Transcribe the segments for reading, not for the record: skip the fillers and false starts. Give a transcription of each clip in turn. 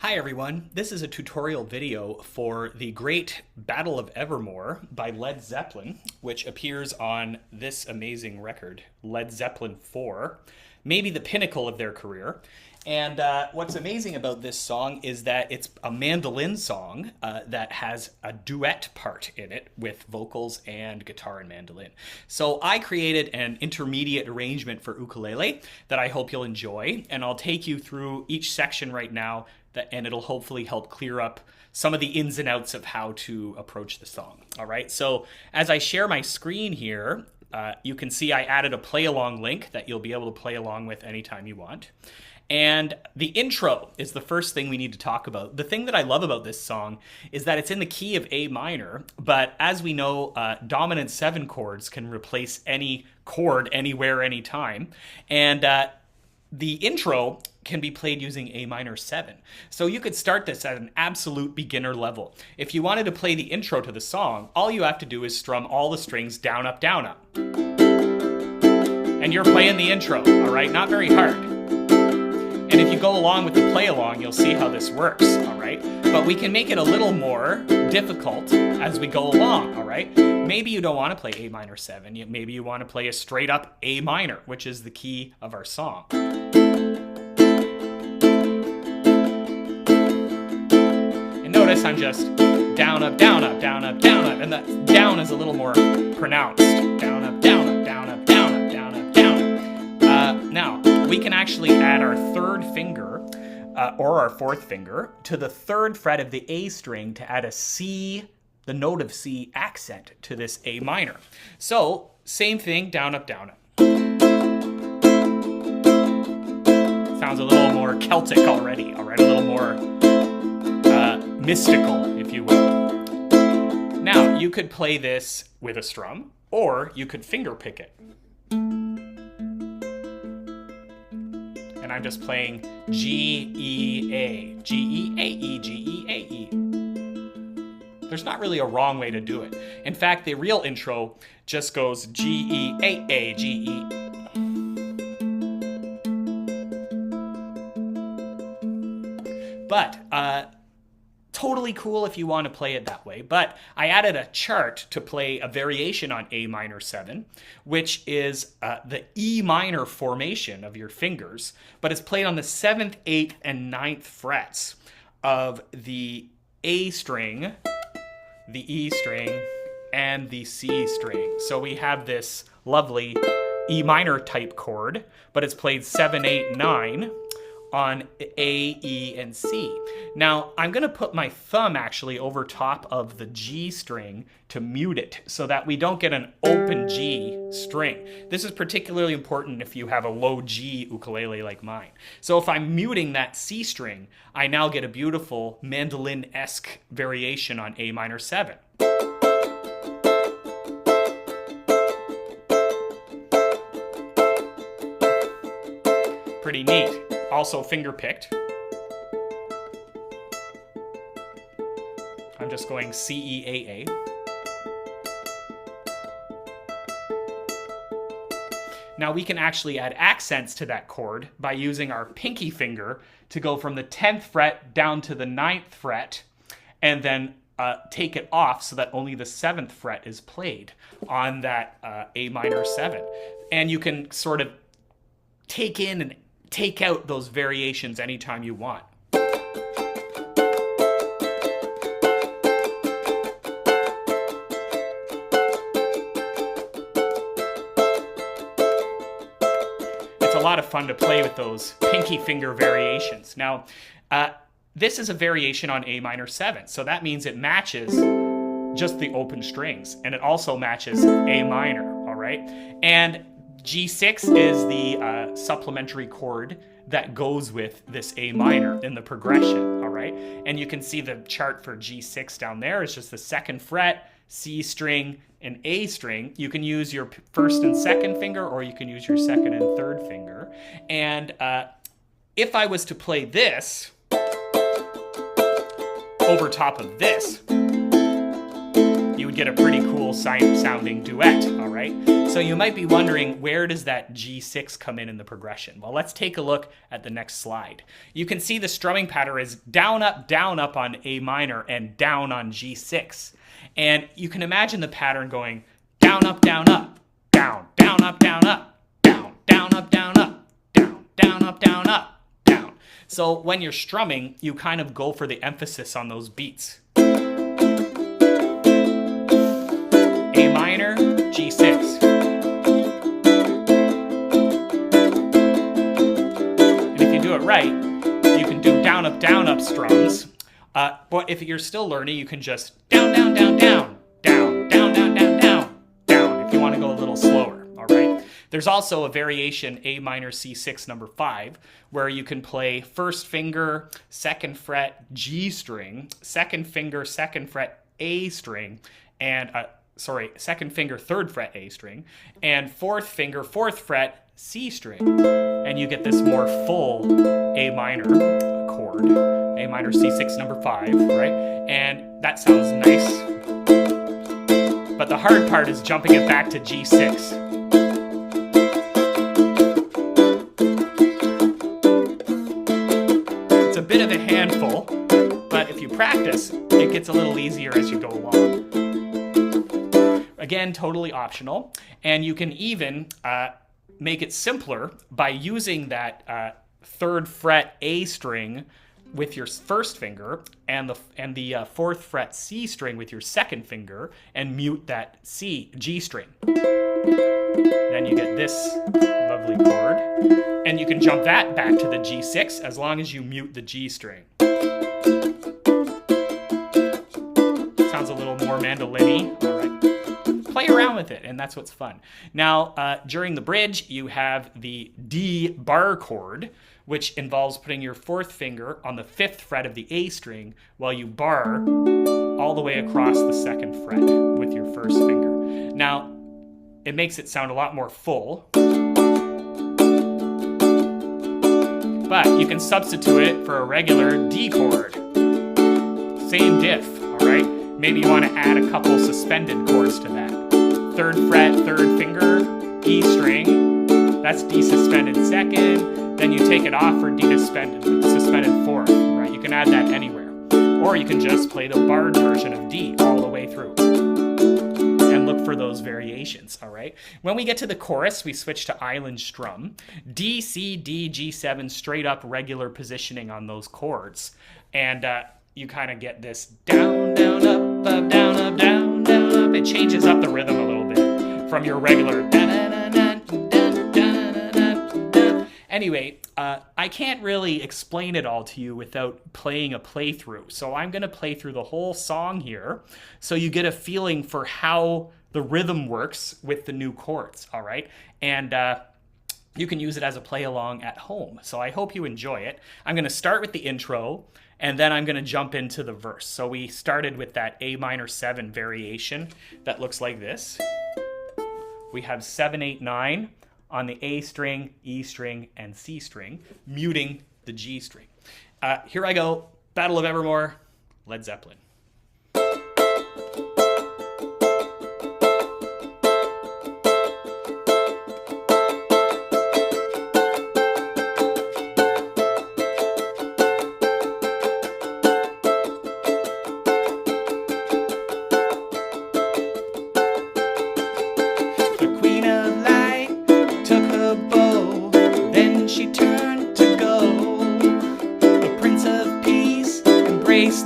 Hi everyone, this is a tutorial video for the great Battle of Evermore by Led Zeppelin, which appears on this amazing record, Led Zeppelin 4, maybe the pinnacle of their career. And what's amazing about this song is that it's a mandolin song that has a duet part in it with vocals and guitar and mandolin. So I created an intermediate arrangement for ukulele that I hope you'll enjoy, and I'll take you through each section right now, and it'll hopefully help clear up some of the ins and outs of how to approach the song. All right, so as I share my screen here, you can see I added a play along link that you'll be able to play along with anytime you want. And the intro is the first thing we need to talk about. The thing that I love about this song is that it's in the key of A minor, but as we know, dominant 7 chords can replace any chord anywhere, anytime. And the intro can be played using A minor 7. So you could start this at an absolute beginner level. If you wanted to play the intro to the song, all you have to do is strum all the strings down, up, down, up. And you're playing the intro, all right? Not very hard. And if you go along with the play along, you'll see how this works, all right? But we can make it a little more difficult as we go along, all right? Maybe you don't want to play A minor 7. Maybe you want to play a straight up A minor, which is the key of our song. And notice I'm just down, up, down, up, down, up, down, up. And the down is a little more pronounced. Down, up, down, up, down, up, down, up, down, up, down, up. Now, we can actually add our third finger or our fourth finger to the third fret of the A string to add a C, the note of C accent to this A minor. So same thing, down, up, down, up. Sounds a little more Celtic already, all right? A little more mystical, if you will. Now, you could play this with a strum, or you could finger pick it. And I'm just playing G, E, A, G, E, A, E, G, E, A, E. There's not really a wrong way to do it. In fact, the real intro just goes G, E, A, G, E. But totally cool if you want to play it that way. But I added a chart to play a variation on A minor 7, which is the E minor formation of your fingers, but it's played on the 7th, 8th, and 9th frets of the A string, the E string, and the C string. So we have this lovely E minor type chord, but it's played 7, 8, 9 on A, E, and C. Now, I'm going to put my thumb actually over top of the G string to mute it so that we don't get an open G string. This is particularly important if you have a low G ukulele like mine. So if I'm muting that C string, I now get a beautiful mandolin-esque variation on A minor 7. Pretty neat. Also finger picked. I'm just going C, E, A, A. Now we can actually add accents to that chord by using our pinky finger to go from the 10th fret down to the 9th fret and then take it off so that only the 7th fret is played on that A minor 7. And you can sort of take in and take out those variations anytime you want. It's a lot of fun to play with those pinky finger variations. Now, this is a variation on A minor 7, so that means it matches just the open strings, and it also matches A minor, all right? And G6 is the supplementary chord that goes with this A minor in the progression, all right? And you can see the chart for G6 down there. It's just the 2nd fret, C string, and A string. You can use your 1st and 2nd finger, or you can use your 2nd and 3rd finger. And if I was to play this over top of this, you would get a pretty cool sounding duet, all right? So you might be wondering, where does that G6 come in the progression? Well, let's take a look at the next slide. You can see the strumming pattern is down, up on A minor and down on G6. And you can imagine the pattern going down, up, down, up, down, down, up, down, up, down, down, up, down, up, down, down, up, down, up, down. So when you're strumming, you kind of go for the emphasis on those beats. A minor, G6. And if you do it right, you can do down, up strums. But if you're still learning, you can just down, down, down, down, down, down, down, down, down, down, if you want to go a little slower, all right? There's also a variation, A minor C6 number 5, where you can play first finger, second fret, G string, second finger, second fret, A string, and, second finger, third fret, A string, and fourth finger, fourth fret, C string. And you get this more full A minor chord, A minor C6 number 5, right? And that sounds nice. But the hard part is jumping it back to G6. It's a bit of a handful, but if you practice, it gets a little easier as you go along. Again, totally optional. And you can even make it simpler by using that third fret A string with your first finger and the fourth fret C string with your second finger, and mute that G string. Then you get this lovely chord, and you can jump that back to the G6 as long as you mute the G string. Sounds a little more mandolin-y. All right. Play around with it, and that's what's fun. Now, during the bridge, you have the D bar chord, which involves putting your fourth finger on the fifth fret of the A string while you bar all the way across the second fret with your first finger. Now, it makes it sound a lot more full, but you can substitute it for a regular D chord. Same diff, all right? Maybe you want to add a couple suspended chords to that. Third fret, third finger, E string, that's D suspended second, then you take it off for D suspended fourth, right? You can add that anywhere. Or you can just play the barred version of D all the way through. And look for those variations, all right? When we get to the chorus, we switch to island strum. D, C, D, G7, straight up regular positioning on those chords. And you kind of get this down, down, up, down, up, down, down, up. It changes up the rhythm a little bit from your regular Anyway, I can't really explain it all to you without playing a playthrough. So I'm going to play through the whole song here so you get a feeling for how the rhythm works with the new chords, all right? And you can use it as a play along at home. So I hope you enjoy it. I'm going to start with the intro, and then I'm going to jump into the verse. So we started with that A minor 7 variation that looks like this. We have 7, 8, 9 on the A string, E string, and C string, muting the G string. Here I go. Battle of Evermore, Led Zeppelin.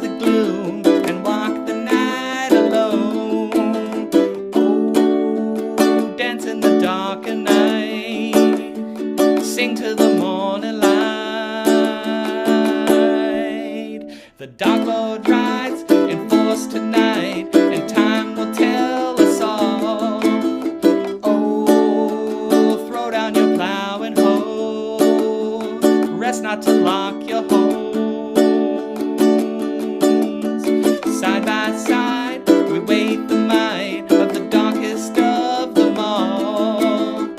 The gloom and walk the night alone. Oh, dance in the dark at night, sing to the morning light. The dark Lord rides in force tonight, and time will tell us all. Oh, throw down your plow and hoe, rest not to lock your home. Side by side, we wait the might of the darkest of them all.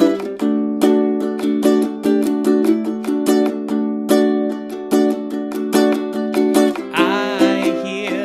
I hear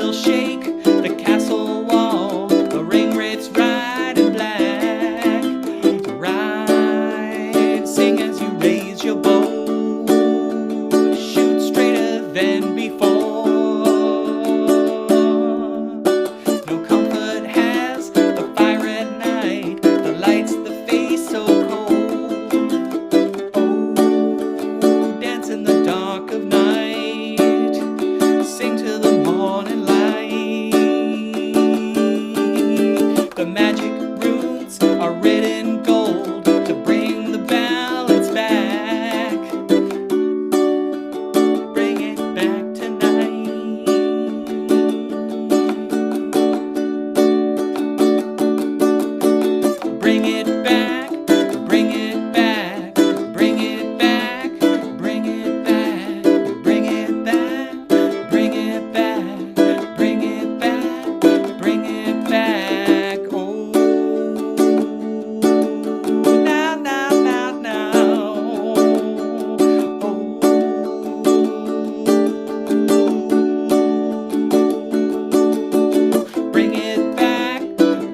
will shake the castle wall. The ring wraiths ride in black. Ride, sing as you raise your bow. Shoot straighter than before. No comfort has the fire at night. The lights the face so cold. Oh, dance in the dark of night. Sing to the morning light. The magic runes are written in gold to bring the balance back. Bring it back tonight. Bring it back, bring it back, bring it back, bring it back, bring it back, bring it back, bring it back, bring it back. Oh, now, now, now, now. Oh, bring it back,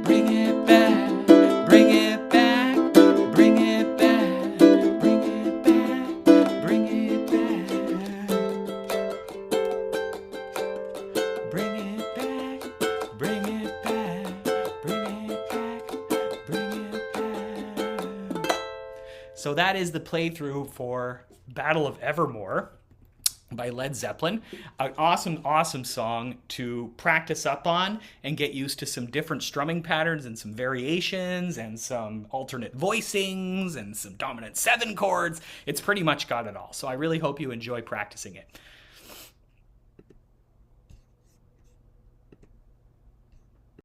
bring it back, bring it back, bring it back, bring it back, bring it back. Bring it back, bring it back, bring it back, bring it back. So that is the playthrough for Battle of Evermore by Led Zeppelin. An awesome, awesome song to practice up on and get used to some different strumming patterns and some variations and some alternate voicings and some dominant 7 chords. It's pretty much got it all. So I really hope you enjoy practicing it.